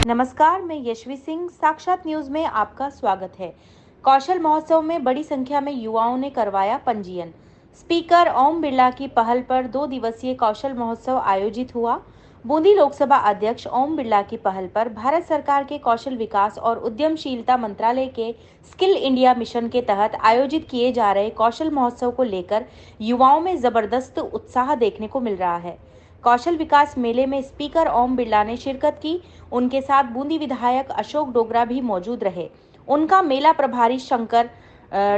नमस्कार, मैं यशवी सिंह। साक्षात न्यूज में आपका स्वागत है। कौशल महोत्सव में बड़ी संख्या में युवाओं ने करवाया पंजीयन। स्पीकर ओम बिरला की पहल पर 2 दिवसीय कौशल महोत्सव आयोजित हुआ। बूंदी लोकसभा अध्यक्ष ओम बिरला की पहल पर भारत सरकार के कौशल विकास और उद्यमशीलता मंत्रालय के स्किल इंडिया मिशन के तहत आयोजित किए जा रहे कौशल महोत्सव को लेकर युवाओं में जबरदस्त उत्साह देखने को मिल रहा है। कौशल विकास मेले में स्पीकर ओम बिरला ने शिरकत की। उनके साथ बूंदी विधायक अशोक डोगरा भी मौजूद रहे। उनका मेला प्रभारी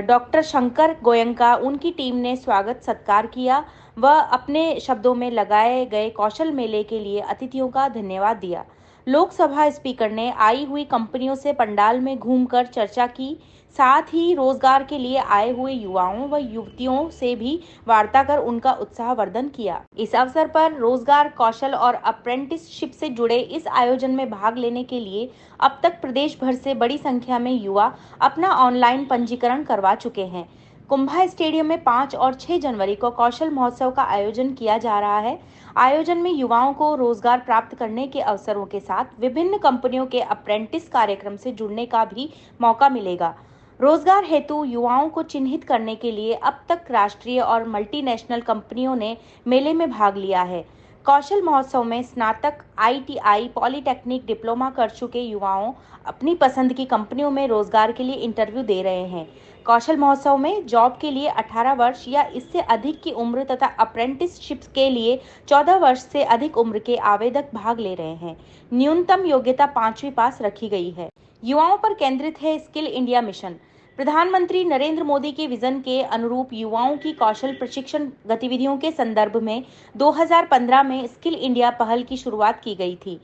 डॉक्टर शंकर गोयंका उनकी टीम ने स्वागत सत्कार किया। वह अपने शब्दों में लगाए गए कौशल मेले के लिए अतिथियों का धन्यवाद दिया। लोकसभा स्पीकर ने आई हुई कंपनियों से पंडाल में घूमकर चर्चा की। साथ ही रोजगार के लिए आए हुए युवाओं व युवतियों से भी वार्ता कर उनका उत्साहवर्धन किया। इस अवसर पर रोजगार, कौशल और अप्रेंटिसशिप से जुड़े इस आयोजन में भाग लेने के लिए अब तक प्रदेश भर से बड़ी संख्या में युवा अपना ऑनलाइन पंजीकरण करवा चुके हैं। कुंभा स्टेडियम में 5 और 6 जनवरी को कौशल महोत्सव का आयोजन किया जा रहा है। आयोजन में युवाओं को रोजगार प्राप्त करने के अवसरों के साथ विभिन्न कंपनियों के अप्रेंटिस कार्यक्रम से जुड़ने का भी मौका मिलेगा। रोजगार हेतु युवाओं को चिन्हित करने के लिए अब तक राष्ट्रीय और मल्टीनेशनल कंपनियों ने मेले में भाग लिया है। कौशल महोत्सव में स्नातक, ITI, पॉलिटेक्निक, डिप्लोमा कर चुके युवाओं अपनी पसंद की कंपनियों में रोजगार के लिए इंटरव्यू दे रहे हैं। कौशल महोत्सव में जॉब के लिए 18 वर्ष या इससे अधिक की उम्र तथा अप्रेंटिसशिप के लिए 14 वर्ष से अधिक उम्र के आवेदक भाग ले रहे हैं। न्यूनतम योग्यता 5वीं पास रखी गई है। युवाओं पर केंद्रित है स्किल इंडिया मिशन। प्रधानमंत्री नरेंद्र मोदी के विजन के अनुरूप युवाओं की कौशल प्रशिक्षण गतिविधियों के संदर्भ में 2015 में स्किल इंडिया पहल की शुरुआत की गई थी।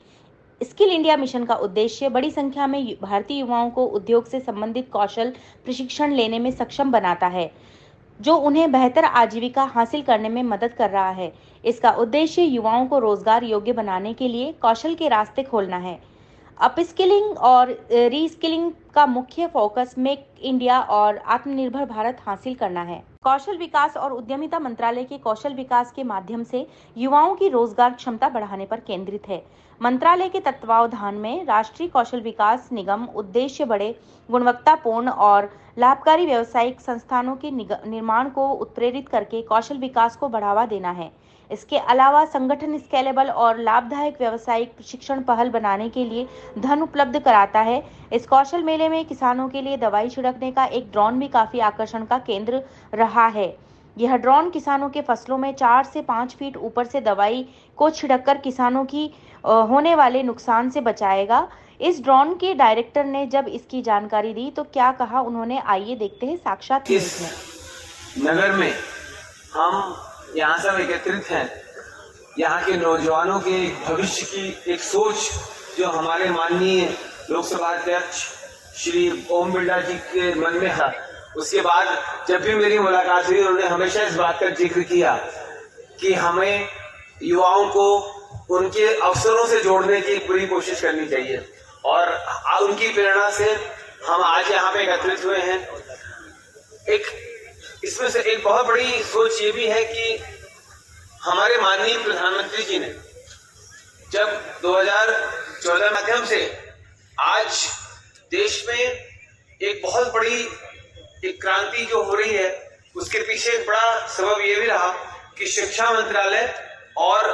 स्किल इंडिया मिशन का उद्देश्य बड़ी संख्या में भारतीय युवाओं को उद्योग से संबंधित कौशल प्रशिक्षण लेने में सक्षम बनाता है, जो उन्हें बेहतर आजीविका हासिल करने में मदद कर रहा है। इसका उद्देश्य युवाओं को रोजगार योग्य बनाने के लिए कौशल के रास्ते खोलना है। अपस्किलिंग और रीस्किलिंग का मुख्य फोकस मेक इंडिया और आत्मनिर्भर भारत हासिल करना है। कौशल विकास और उद्यमिता मंत्रालय के कौशल विकास के माध्यम से युवाओं की रोजगार क्षमता बढ़ाने पर केंद्रित है। मंत्रालय के तत्वावधान में राष्ट्रीय कौशल विकास निगम उद्देश्य बड़े, गुणवत्तापूर्ण और लाभकारी व्यावसायिक संस्थानों के निर्माण को उत्प्रेरित करके कौशल विकास को बढ़ावा देना है। इसके अलावा संगठन स्केलेबल और लाभदायक व्यावसायिक प्रशिक्षण पहल बनाने के लिए धन उपलब्ध कराता है। इस कौशल मेले में किसानों के लिए दवाई छिड़कने का एक ड्रोन भी काफी आकर्षण का केंद्र रहा है। यह ड्रोन किसानों के फसलों में 4 से 5 फीट ऊपर से दवाई को छिड़ककर किसानों की होने वाले नुकसान से बचाएगा। इस ड्रोन के डायरेक्टर ने जब इसकी जानकारी दी तो क्या कहा उन्होंने, आइए देखते हैं साक्षात न्यूज़ में। नगर में हम यहाँ सब एकत्रित हैं। यहाँ के नौजवानों के भविष्य की एक सोच जो हमारे माननीय लोकसभा अध्यक्ष श्री ओम बिरला जी के मन में था, उसके बाद जब भी मेरी मुलाकात हुई उन्होंने हमेशा इस बात का जिक्र किया कि हमें युवाओं को उनके अवसरों से जोड़ने की पूरी कोशिश करनी चाहिए और उनकी प्रेरणा से हम आज यहाँ पे एकत्रित हुए हैं। इसमें से एक बहुत बड़ी सोच ये भी है कि हमारे माननीय प्रधानमंत्री जी ने जब 2014 माध्यम से आज देश में एक बहुत बड़ी एक क्रांति जो हो रही है, उसके पीछे एक बड़ा सबब ये भी रहा कि शिक्षा मंत्रालय और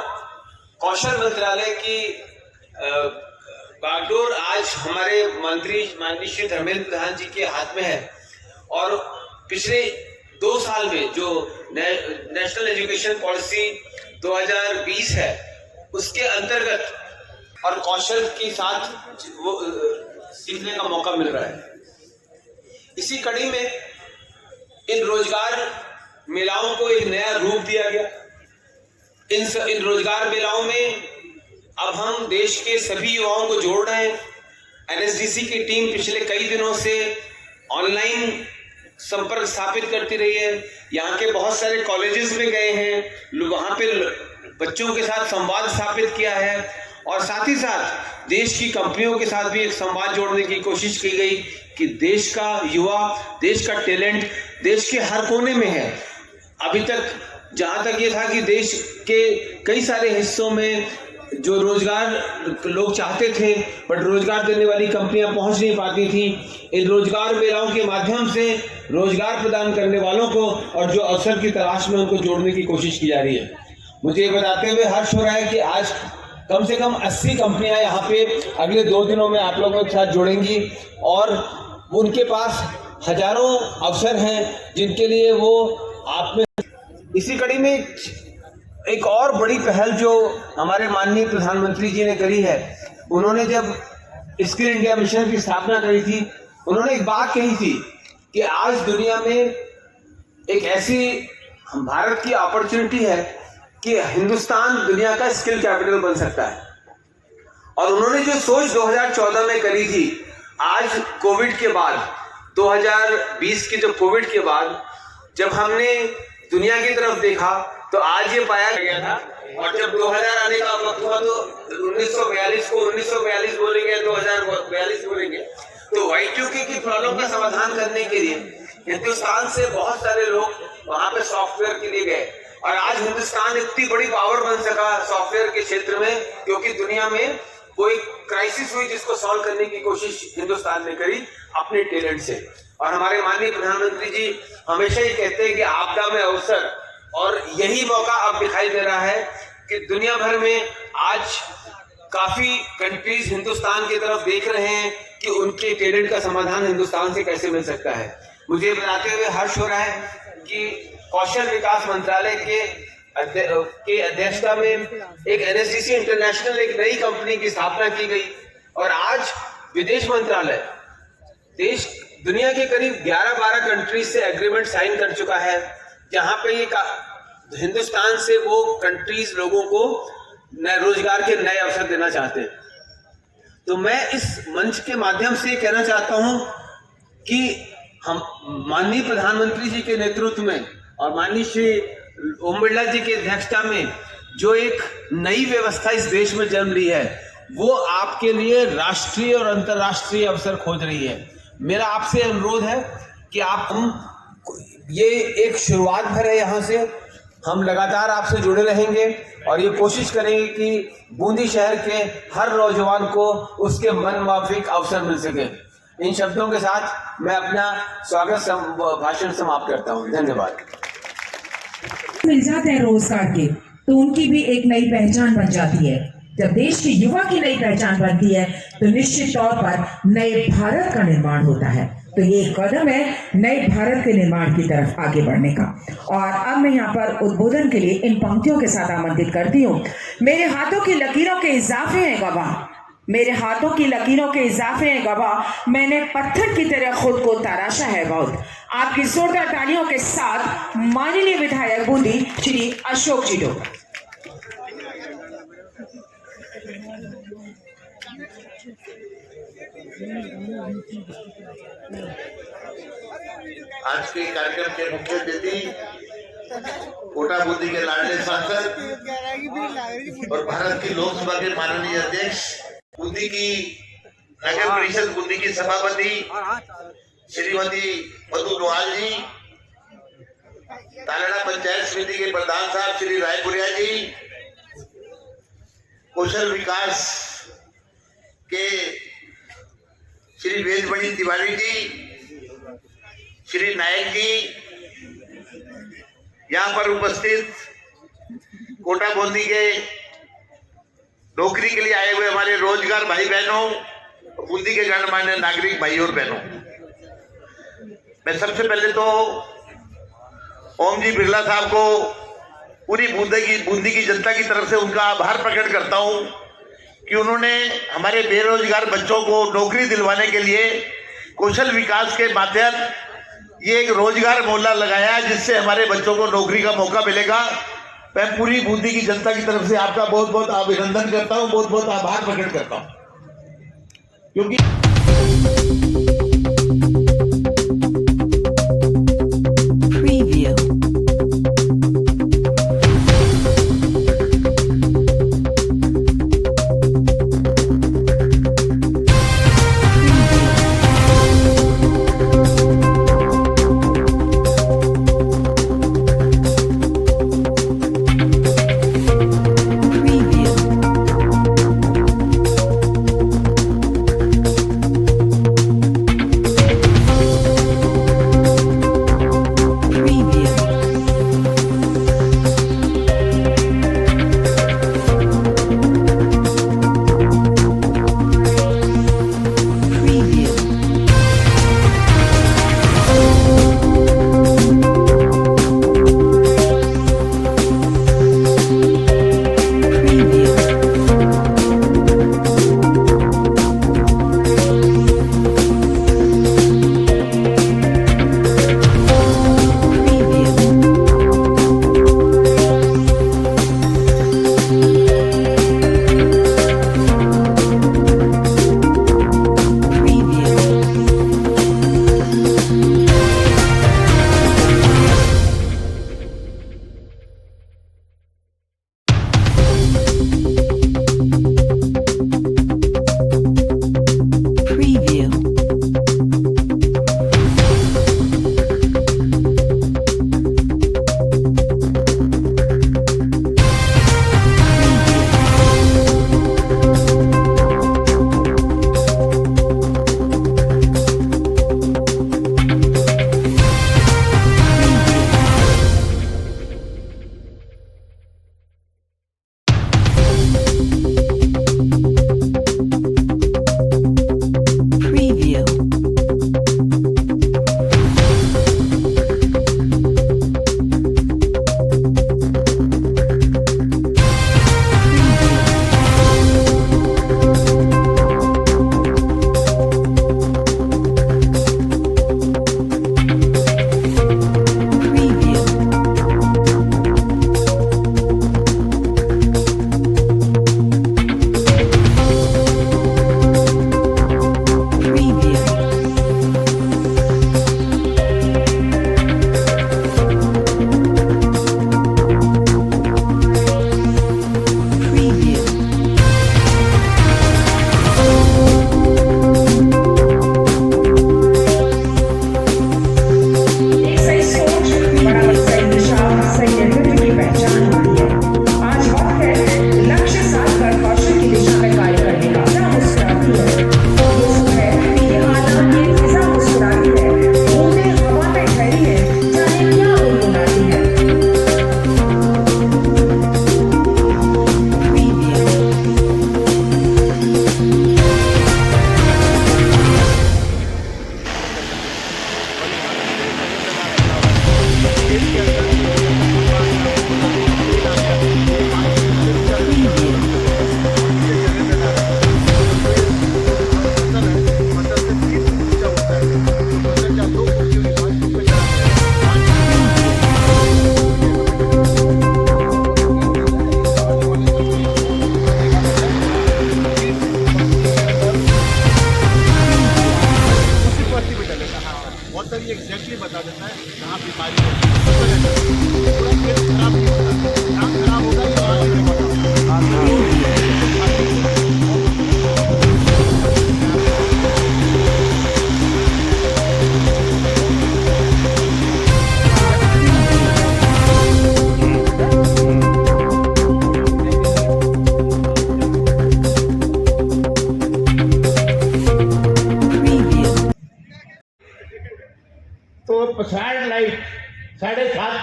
कौशल मंत्रालय की बागडोर आज हमारे मंत्री माननीय श्री धर्मेंद्र प्रधान जी के हाथ में है। और पिछले 2 साल में जो नेशनल एजुकेशन पॉलिसी 2020 है, उसके अंतर्गत और कौशल के साथ वो सीखने का मौका मिल रहा है। इसी कड़ी में इन रोजगार मेलाओं को एक नया रूप दिया गया। इन रोजगार मेलाओं में अब हम देश के सभी युवाओं को जोड़ रहे हैं। NSDC की टीम पिछले कई दिनों से ऑनलाइन संपर्क स्थापित करती रही है। यहाँ के बहुत सारे कॉलेजेस में गए हैं, वहाँ पे बच्चों के साथ संवाद स्थापित किया है और साथ ही साथ देश की कंपनियों के साथ भी एक संवाद जोड़ने की कोशिश की गई कि देश का युवा, देश का टैलेंट देश के हर कोने में है। अभी तक जहाँ तक ये था कि देश के कई सारे हिस्सों में जो रोजगार लोग चाहते थे बट रोजगार देने वाली कंपनियां पहुंच नहीं पाती थी, इन रोजगार मेलाओं के माध्यम से रोजगार प्रदान करने वालों को और जो अवसर की तलाश में उनको जोड़ने की कोशिश की जा रही है। मुझे ये बताते हुए हर्ष हो रहा है कि आज कम से कम 80 कंपनियां यहाँ पे अगले 2 दिनों में आप लोगों के साथ जुड़ेंगी और उनके पास हजारों अवसर हैं जिनके लिए वो आप में। इसी कड़ी में एक और बड़ी पहल जो हमारे माननीय प्रधानमंत्री जी ने करी है, उन्होंने जब स्किल इंडिया मिशन की स्थापना करी थी, उन्होंने एक बात कही थी कि आज दुनिया में एक ऐसी भारत की अपॉर्चुनिटी है कि हिंदुस्तान दुनिया का स्किल कैपिटल बन सकता है। और उन्होंने जो सोच 2014 में करी थी, आज कोविड के बाद 2020 की जब कोविड के बाद जब हमने दुनिया की तरफ देखा तो आज ये पाया गया था। और जब 2000 आने का वक्त हुआ तो 1942 को 1942 बोलेंगे, 2042 बोलेंगे। तो Y2K की प्रॉब्लम का समाधान करने के लिए हिंदुस्तान से बहुत सारे लोग वहां पे सॉफ्टवेयर के लिए गए और आज हिंदुस्तान इतनी बड़ी पावर बन सका सॉफ्टवेयर के क्षेत्र में, क्योंकि दुनिया में कोई क्राइसिस हुई जिसको सॉल्व करने की कोशिश हिंदुस्तान ने करी अपने टैलेंट से। और हमारे माननीय प्रधानमंत्री जी हमेशा ही कहते हैं कि आपदा में अवसर, और यही मौका अब दिखाई दे रहा है कि दुनिया भर में आज काफी कंट्रीज हिंदुस्तान की तरफ देख रहे हैं कि उनके टैलेंट का समाधान हिंदुस्तान से कैसे मिल सकता है। मुझे बताते हुए हर्ष हो रहा है कि कौशल विकास मंत्रालय के अध्यक्षता में एक NSDC इंटरनेशनल एक नई कंपनी की स्थापना की गई और आज विदेश मंत्रालय दुनिया के करीब 11-12 कंट्रीज से एग्रीमेंट साइन कर चुका है, जहां पे ये हिंदुस्तान से वो कंट्रीज लोगों को रोजगार के नए अवसर देना चाहते हैं। तो मैं इस मंच के माध्यम से कहना चाहता हूं कि हम माननीय प्रधानमंत्री जी के नेतृत्व में और माननीय श्री ओम बिरला जी की अध्यक्षता में जो एक नई व्यवस्था इस देश में जन्म ली है, वो आपके लिए राष्ट्रीय और अंतर्राष्ट्रीय अवसर खोज रही है। मेरा आपसे अनुरोध है कि ये एक शुरुआत भर है, यहाँ से हम लगातार आपसे जुड़े रहेंगे और ये कोशिश करेंगे कि बूंदी शहर के हर नौजवान को उसके मन माफिक अवसर मिल सके। इन शब्दों के साथ मैं अपना स्वागत भाषण समाप्त करता हूँ। धन्यवाद। मिल जाते हैं रोजगार के तो उनकी भी एक नई पहचान बन जाती है। जब देश के युवा की नई पहचान बनती है तो निश्चित तौर पर नए भारत का निर्माण होता है। तो ये एक कदम है नए भारत के निर्माण की तरफ आगे बढ़ने का। और अब मैं यहाँ पर उद्बोधन के लिए इन पंक्तियों के साथ आमंत्रित करती हूँ। मेरे हाथों की लकीरों के इजाफे हैं गवाह, मेरे हाथों की लकीरों के इजाफे हैं गवाह, मैंने पत्थर की तरह खुद को तराशा है बहुत। आपकी जोरदार तालियों के साथ माननीय विधायक बूंदी श्री अशोक जी डोका। आज के कार्यक्रम के मुख्य अतिथि कोटा बूंदी के लाडले सांसद और भारत की लोकसभा के माननीय अध्यक्ष, बूंदी की नगर परिषद बूंदी की सभापति श्रीमती मधु लोहाल जी, तालड़ा पंचायत समिति के प्रधान साहब श्री रायपुरिया जी, कौशल विकास के श्री वेदमणि तिवारी जी, श्री नायक जी, यहाँ पर उपस्थित कोटा बूंदी के नौकरी के लिए आए हुए हमारे रोजगार भाई बहनों, बूंदी के गणमान्य नागरिक भाई और बहनों, मैं सबसे पहले तो ओम जी बिरला साहब को पूरी बूंदी की जनता की तरफ से उनका आभार प्रकट करता हूं कि उन्होंने हमारे बेरोजगार बच्चों को नौकरी दिलवाने के लिए कौशल विकास के माध्यम ये एक रोजगार मोहल्ला लगाया जिससे हमारे बच्चों को नौकरी का मौका मिलेगा। मैं पूरी बूंदी की जनता की तरफ से आपका बहुत बहुत अभिनंदन करता हूं, बहुत बहुत आभार प्रकट करता हूं, क्योंकि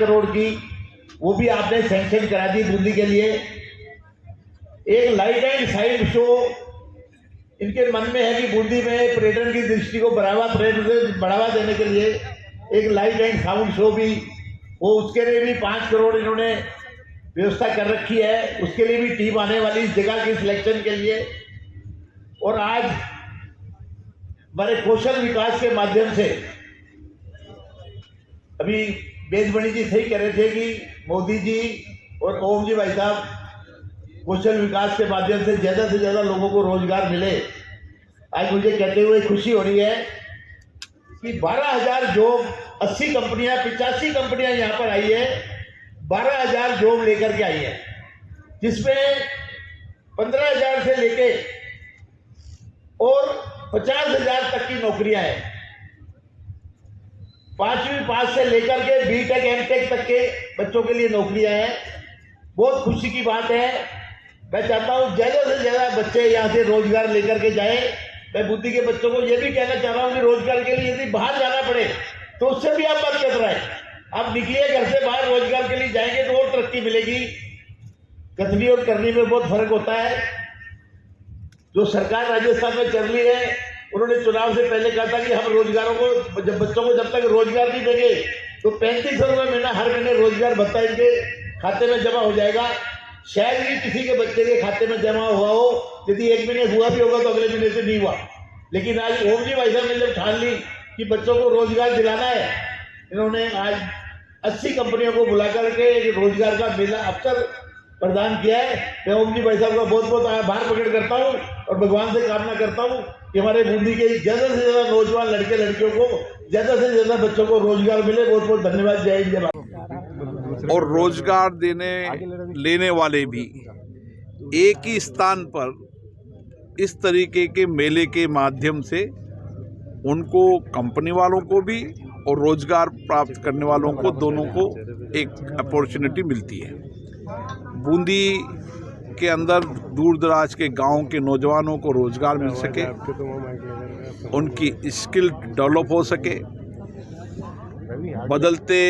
करोड़ की, वो भी आपने सैंक्शन करा दी बूंदी के लिए। एक लाइट एंड साइड शो, इनके मन में है कि बूंदी में पर्यटन की दृष्टि को बढ़ावा देने के लिए एक लाइट एंड साउंड शो भी, वो उसके लिए भी 5 करोड़ इन्होंने व्यवस्था कर रखी है। उसके लिए भी टीम आने वाली इस जगह की सिलेक्शन के लिए। और आज हमारे कौशल विकास के माध्यम से, अभी बेजमणि जी सही कह रहे थे कि मोदी जी और ओम जी भाई साहब कौशल विकास के माध्यम से ज्यादा लोगों को रोजगार मिले। आज मुझे कहते हुए खुशी हो रही है कि 12,000 जॉब, 80 कंपनियां, 85 कंपनियां यहाँ पर आई है, 12,000 जॉब लेकर के आई है, जिसमें 15,000 से लेके और 50,000 तक की नौकरियां हैं। 5वीं पास से लेकर के बीटेक एमटेक तक के बच्चों के लिए नौकरियां हैं। बहुत खुशी की बात है। मैं चाहता हूं ज्यादा से ज्यादा बच्चे यहाँ से रोजगार लेकर के जाएं। मैं बुद्धि के बच्चों को यह भी कहना चाह रहा हूं कि रोजगार के लिए यदि बाहर जाना पड़े तो उससे भी आप मत कतराएं। आप निकलिए घर से बाहर, रोजगार के लिए जाएंगे तो और तरक्की मिलेगी। कथनी और करनी में बहुत फर्क होता है। जो सरकार राजस्थान में चल रही है, उन्होंने चुनाव से पहले कहा था कि हम रोजगारों को, बच्चों को जब तक रोजगार नहीं देंगे तो 3500 रुपये महीना हर महीने रोजगार भत्ता इनके खाते में जमा हो जाएगा। शायद ही किसी के बच्चे के खाते में जमा हुआ हो, यदि एक महीने हुआ भी होगा तो अगले महीने से नहीं हुआ। लेकिन आज ओम जी भाई साहब ने जब ठान ली कि बच्चों को रोजगार दिलाना है, इन्होंने आज 80 कंपनियों को बुला करके एक रोजगार का मेला अवसर प्रदान किया है। मैं ओम जी भाई साहब का बहुत बहुत आभार प्रकट करता हूँ और भगवान से कामना करता हूँ कि हमारे बूंदी के ज्यादा से ज्यादा नौजवान लड़के लड़कियों को, ज्यादा से ज्यादा बच्चों को रोजगार मिले। बहुत बहुत धन्यवाद। जय हिंद, जय भारत। और रोजगार लेने वाले भी एक ही स्थान पर इस तरीके के मेले के माध्यम से उनको, कंपनी वालों को भी और रोजगार प्राप्त करने वालों को, दोनों को एक अपॉर्चुनिटी मिलती है। बूंदी के अंदर दूर दराज के गांव के नौजवानों को रोजगार मिल सके, उनकी स्किल डेवलप हो सके। बदलते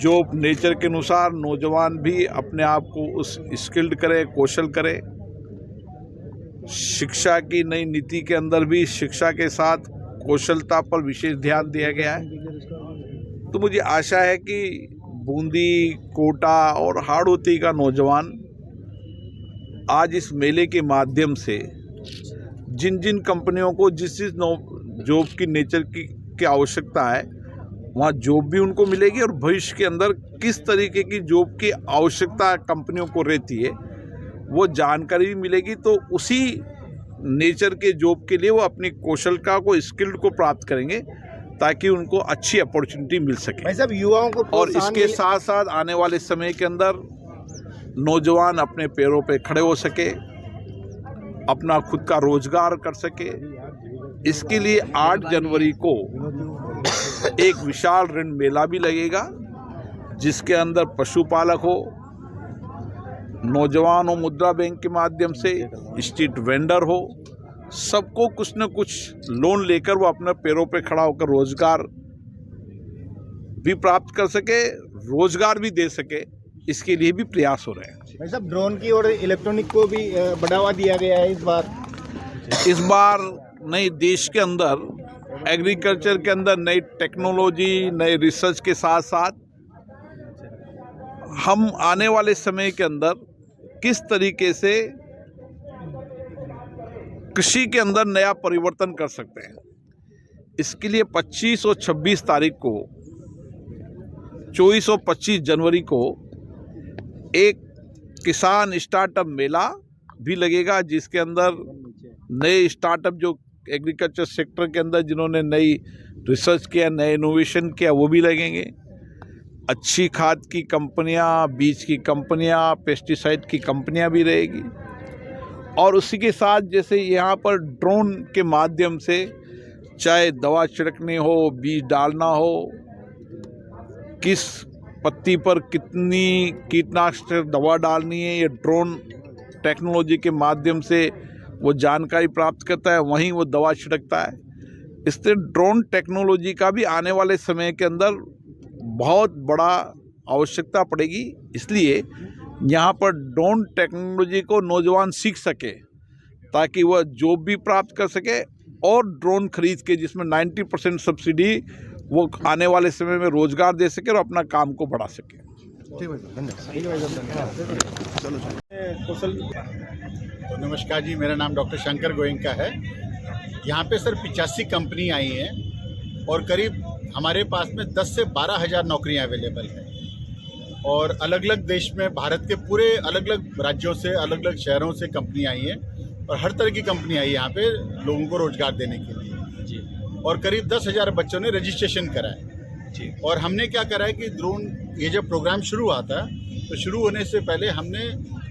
जॉब नेचर के अनुसार नौजवान भी अपने आप को उस स्किल्ड करे, कौशल करे। शिक्षा की नई नीति के अंदर भी शिक्षा के साथ कौशलता पर विशेष ध्यान दिया गया है। तो मुझे आशा है कि बूंदी, कोटा और हाड़ौती का नौजवान आज इस मेले के माध्यम से जिन जिन कंपनियों को जिस जॉब की नेचर की आवश्यकता है, वहाँ जॉब भी उनको मिलेगी और भविष्य के अंदर किस तरीके की जॉब की आवश्यकता कंपनियों को रहती है वो जानकारी भी मिलेगी। तो उसी नेचर के जॉब के लिए वो अपनी कौशलता को, स्किल्ड को प्राप्त करेंगे ताकि उनको अच्छी अपॉर्चुनिटी मिल सके। भाई साहब, युवाओं को और इसके साथ साथ आने वाले समय के अंदर नौजवान अपने पैरों पे खड़े हो सके, अपना खुद का रोजगार कर सके। इसके लिए 8 जनवरी को एक विशाल ऋण मेला भी लगेगा, जिसके अंदर पशुपालक हो, नौजवान हो, मुद्रा बैंक के माध्यम से स्ट्रीट वेंडर हो, सबको कुछ न कुछ लोन लेकर वो अपने पैरों पे खड़ा होकर रोजगार भी प्राप्त कर सके, रोजगार भी दे सके। इसके लिए भी प्रयास हो रहे हैं। भाई साहब, ड्रोन की और इलेक्ट्रॉनिक को भी बढ़ावा दिया गया है इस बार नई देश के अंदर एग्रीकल्चर के अंदर नई टेक्नोलॉजी, नए रिसर्च के साथ साथ हम आने वाले समय के अंदर किस तरीके से कृषि के अंदर नया परिवर्तन कर सकते हैं। इसके लिए 25 और 26 तारीख को, 24 और 25 जनवरी को एक किसान स्टार्टअप मेला भी लगेगा, जिसके अंदर नए स्टार्टअप जो एग्रीकल्चर सेक्टर के अंदर जिन्होंने नई रिसर्च किया, नए इनोवेशन किया, वो भी लगेंगे। अच्छी खाद की कंपनियां, बीज की कंपनियां, पेस्टिसाइड की कंपनियां भी रहेगी। और उसी के साथ जैसे यहाँ पर ड्रोन के माध्यम से चाहे दवा छिड़कनी हो, बीज डालना हो, किस पत्ती पर कितनी कीटनाशक दवा डालनी है, ये ड्रोन टेक्नोलॉजी के माध्यम से वो जानकारी प्राप्त करता है, वहीं वो दवा छिड़कता है। इससे ड्रोन टेक्नोलॉजी का भी आने वाले समय के अंदर बहुत बड़ा आवश्यकता पड़ेगी, इसलिए यहाँ पर ड्रोन टेक्नोलॉजी को नौजवान सीख सके ताकि वह जॉब भी प्राप्त कर सके और ड्रोन खरीद के जिसमें 90% सब्सिडी वो आने वाले समय में रोजगार दे सके और अपना काम को बढ़ा सके। तो नमस्कार जी, मेरा नाम डॉक्टर शंकर गोयंका है। यहाँ पे सर 85 कंपनी आई हैं और करीब हमारे पास में 10 से 12 हज़ार नौकरियाँ अवेलेबल हैं और अलग अलग देश में, भारत के पूरे अलग अलग राज्यों से, अलग अलग शहरों से कंपनी आई हैं और हर तरह की कंपनी आई है यहाँ पे लोगों को रोजगार देने के लिए जी। और करीब 10,000 बच्चों ने रजिस्ट्रेशन करा है जी। और हमने क्या करा है कि ड्रोन ये जब प्रोग्राम शुरू हुआ था तो शुरू होने से पहले हमने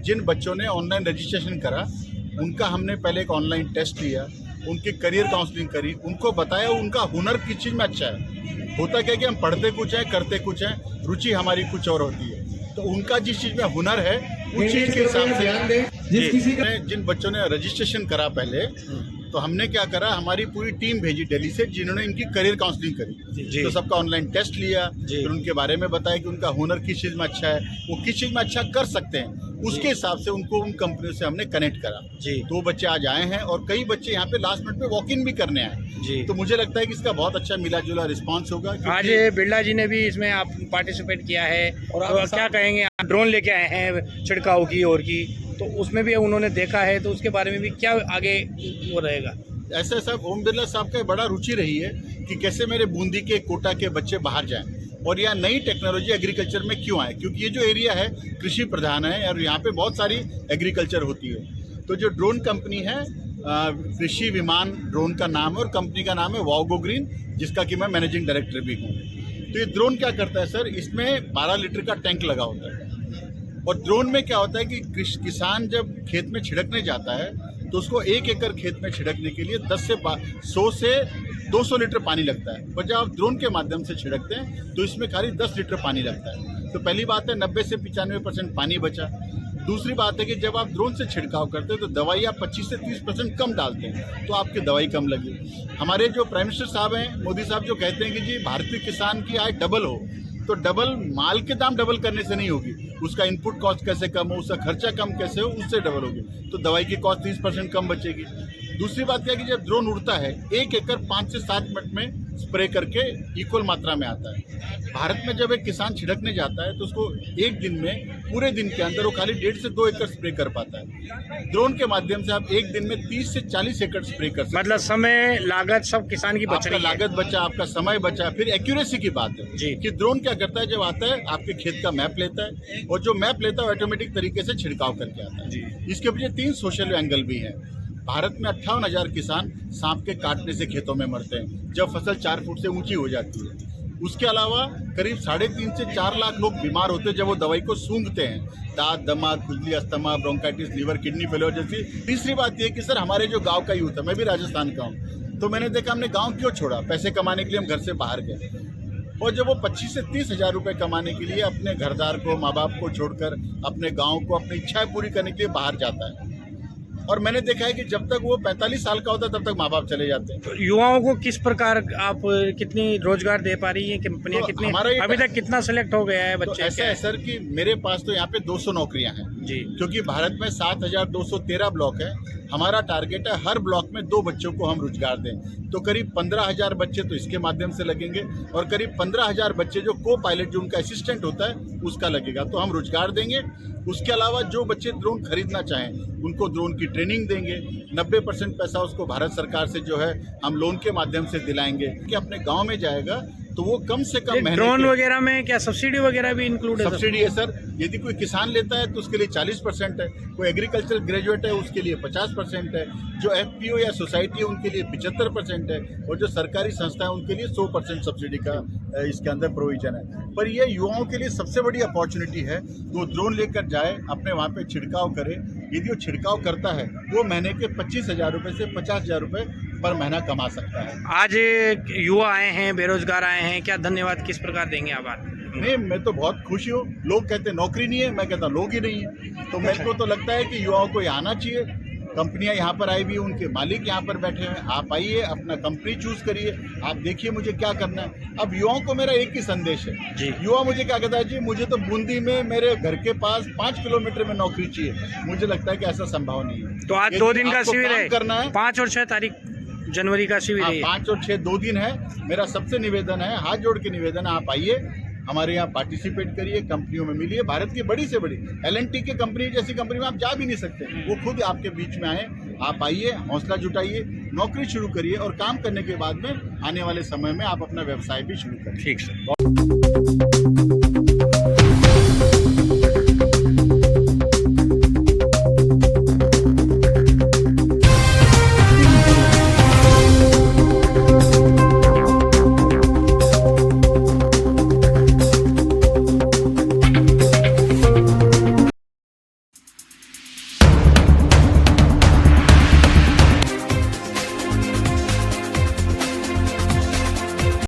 जिन बच्चों ने ऑनलाइन रजिस्ट्रेशन करा उनका हमने पहले एक ऑनलाइन टेस्ट लिया, उनकी करियर काउंसलिंग करी, उनको बताया उनका हुनर किस चीज़ में अच्छा है। होता क्या कि हम पढ़ते कुछ हैं, करते कुछ हैं, रुचि हमारी कुछ और होती है, तो उनका जिस चीज़ में हुनर है उस चीज़ के हिसाब से जिन बच्चों ने रजिस्ट्रेशन करा पहले, तो हमने क्या करा, हमारी पूरी टीम भेजी दिल्ली से जिन्होंने इनकी करियर काउंसलिंग करी। तो सबका ऑनलाइन टेस्ट लिया, फिर उनके बारे में बताया कि उनका हुनर किस चीज़ में अच्छा है, वो किस चीज़ में अच्छा कर सकते हैं, उसके हिसाब से उनको उन कंपनियों से हमने कनेक्ट करा जी। तो बच्चे आज आए हैं और कई बच्चे यहाँ पे लास्ट मिनट में वॉक इन भी करने आए जी। तो मुझे लगता है कि इसका बहुत अच्छा मिला जुला रिस्पांस होगा। आज बिरला जी ने भी इसमें आप पार्टिसिपेट किया है और तो क्या कहेंगे, आप ड्रोन लेके आए हैं छिड़काव की और की, तो उसमें भी उन्होंने देखा है, तो उसके बारे में भी क्या आगे वो रहेगा? ऐसा सब ओम बिरला साहब का बड़ा रुचि रही है कि कैसे मेरे बूंदी के, कोटा के बच्चे बाहर जाएं और यहाँ नई टेक्नोलॉजी एग्रीकल्चर में क्यों आए, क्योंकि ये जो एरिया है कृषि प्रधान है और यहाँ पे बहुत सारी एग्रीकल्चर होती है। तो जो ड्रोन कंपनी है, कृषि विमान ड्रोन का नाम है और कंपनी का नाम है वाओगो ग्रीन, जिसका कि मैं मैनेजिंग डायरेक्टर भी हूँ। तो ये ड्रोन क्या करता है सर, इसमें 12 लीटर का टैंक लगा होता है और ड्रोन में क्या होता है कि किसान जब खेत में छिड़कने जाता है तो उसको 1 एकड़ खेत में छिड़कने के लिए 100 से 200 लीटर पानी लगता है, पर जब आप ड्रोन के माध्यम से छिड़कते हैं तो इसमें खाली 10 लीटर पानी लगता है। तो पहली बात है 90 से 95% पानी बचा। दूसरी बात है कि जब आप ड्रोन से छिड़काव करते हैं तो दवाई आप 25 से 30% कम डालते हैं, तो आपकी दवाई कम लगी। हमारे जो प्राइम मिनिस्टर साहब हैं, मोदी साहब, जो कहते हैं कि जी भारतीय किसान की आय डबल हो, तो डबल माल के दाम डबल करने से नहीं होगी, उसका इनपुट कॉस्ट कैसे कम हो, उसका खर्चा कम कैसे हो, उससे डबल होगी। तो दवाई की कॉस्ट 30% कम बचेगी। दूसरी बात क्या है कि जब ड्रोन उड़ता है 1 एकड़ 5 से 7 मिनट में स्प्रे करके इक्वल मात्रा में आता है। भारत में जब एक किसान छिड़कने जाता है तो उसको एक दिन में, पूरे दिन के अंदर वो खाली 1.5 से 2 एकड़ स्प्रे कर पाता है। ड्रोन के माध्यम से आप एक दिन में 30 से 40 एकड़ स्प्रे कर सकते हैं। मतलब समय, लागत सब किसान की बच रही है। लागत बचा, आपका समय बचा। फिर एक्यूरेसी की बात है जी, कि ड्रोन क्या करता है, जब आता है आपके खेत का मैप लेता है और जो मैप लेता है ऑटोमेटिक तरीके से छिड़काव करके आता है। इसके पीछे 3 सोशल एंगल भी है। भारत में 58,000 किसान सांप के काटने से खेतों में मरते हैं जब फसल 4 फुट से ऊंची हो जाती है। उसके अलावा करीब 3.5 से 4 लाख लोग बीमार होते हैं जब वो दवाई को सूंघते हैं, दांत, दमा, खुजली, asthma, bronchitis, liver, kidney failure जैसी। तीसरी बात ये कि सर हमारे जो गांव का यूथ है, मैं भी राजस्थान का हूँ, तो मैंने देखा हमने गांव क्यों छोड़ा, पैसे कमाने के लिए हम घर से बाहर गए और जब वो 25 से 30 हज़ार रुपये कमाने के लिए अपने घरदार को, माँ बाप को छोड़कर अपने गाँव को, अपनी इच्छाएं पूरी करने के लिए बाहर जाता है। और मैंने देखा है कि जब तक वो 45 साल का होता है तब तक माँ बाप चले जाते हैं। तो युवाओं को किस प्रकार आप कितनी रोजगार दे पा रही हैं कंपनियां, तो कितनी अभी तक कितना सेलेक्ट हो गया है बच्चे? तो ऐसा है सर कि मेरे पास तो यहाँ पे 200 नौकरियां हैं जी, क्योंकि भारत में 7,213 ब्लॉक है। हमारा टारगेट है हर ब्लॉक में 2 बच्चों को हम रोजगार दें। तो करीब 15,000 बच्चे तो इसके माध्यम से लगेंगे और करीब 15,000 बच्चे जो को पायलट, जो उनका असिस्टेंट होता है, उसका लगेगा, तो हम रोजगार देंगे। उसके अलावा जो बच्चे ड्रोन खरीदना चाहें उनको ड्रोन की ट्रेनिंग देंगे। 90% पैसा उसको भारत सरकार से जो है हम लोन के माध्यम से दिलाएंगे कि अपने गाँव में जाएगा तो वो कम से कम ड्रोन वगैरह में क्या सब्सिडी वगैरह भी इंक्लूड है? सब्सिडी है सर। यदि कोई किसान लेता है तो उसके लिए 40% है, कोई एग्रीकल्चर ग्रेजुएट है उसके लिए 50% है, जो एफपीओ या सोसाइटी है उनके लिए 75% है और जो सरकारी संस्था है उनके लिए 100% सब्सिडी का इसके अंदर प्रोविजन है। पर ये युवाओं के लिए सबसे बड़ी अपॉर्चुनिटी है, वो ड्रोन लेकर जाए, अपने वहाँ पे छिड़काव करे। यदि वो छिड़काव करता है वो महीने के 25,000 रुपये से 50,000 रुपये पर महीना कमा सकता है। आज युवा आए हैं, बेरोजगार आए हैं, क्या धन्यवाद किस प्रकार देंगे आप? नहीं, मैं तो बहुत खुशी हूँ। लोग कहते हैं नौकरी नहीं है, मैं कहता लोग ही नहीं है। तो मेरे को तो लगता है कि युवाओं को ये आना चाहिए कंपनियां यहाँ पर आई हुई, उनके मालिक यहाँ पर बैठे हैं। आप आइए, अपना कंपनी चूज करिए, आप देखिए मुझे क्या करना है। अब युवाओं को मेरा एक ही संदेश है जी। युवा मुझे क्या कहता है, जी मुझे तो बूंदी में मेरे घर के पास 5 किलोमीटर में नौकरी चाहिए। मुझे लगता है कि ऐसा संभव नहीं है। तो आज यदि 2 दिन का आपको शिविर काम है, करना है 5 और 6 तारीख जनवरी का शिविर है। 5 और 6 2 दिन है। मेरा सबसे निवेदन है, हाथ जोड़ के निवेदन है, आप आइए हमारे यहाँ पार्टिसिपेट करिए, कंपनियों में मिलिए। भारत की बड़ी से बड़ी L&T की कंपनी जैसी कंपनी में आप जा भी नहीं सकते, वो खुद आपके बीच में आए। आप आइए, हौसला जुटाइए, नौकरी शुरू करिए और काम करने के बाद में आने वाले समय में आप अपना व्यवसाय भी शुरू करिए। ठीक सर।